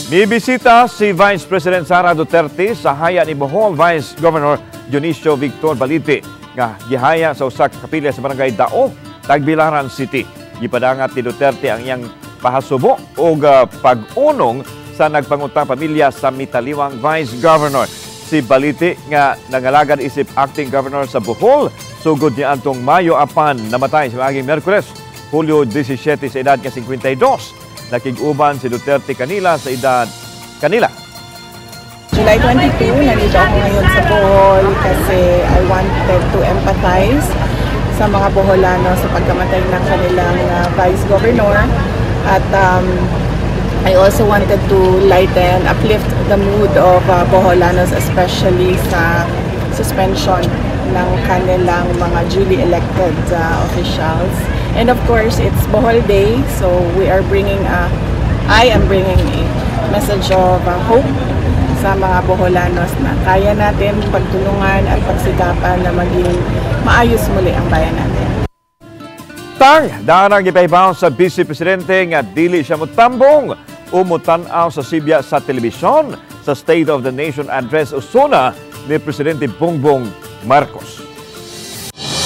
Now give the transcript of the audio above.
May bisita si Vice President Sara Duterte sa haya ni Bohol Vice Governor Dionisio Victor Balite nga gihaya sa usa ka kapilya sa barangay Dao, Tagbilaran City. Gipadangat ni Duterte ang iyang pahasubo o pag-unong sa nagpangutang pamilya sa mitaliwang Vice Governor. Si Balite nga nangalagad isip acting governor sa Bohol, sugod niya antong Mayo apan namatay sa maging Merkules, Hulyo 17 sa edad nga 52. Nakig-uban si Duterte kanila sa edad kanila. July 22, nandito ako ngayon sa Bohol kasi I wanted to empathize sa mga Boholano sa pagkamatay ng kanilang Vice Governor. At I also wanted to lighten, uplift the mood of Boholanos, especially sa suspension ng kanilang mga duly elected officials. And of course, it's Bohol Day, so I am bringing a message of hope sa mga Boholanos na kaya natin pagtulungan at pagsikapan na maging maayos muli ang bayan natin. Darang ipahibaw sa Vice Presidente nga dili siya mutambong o mutanaw sa Sibya sa telebisyon sa State of the Nation Address usuna ni Presidente Bongbong Marcos.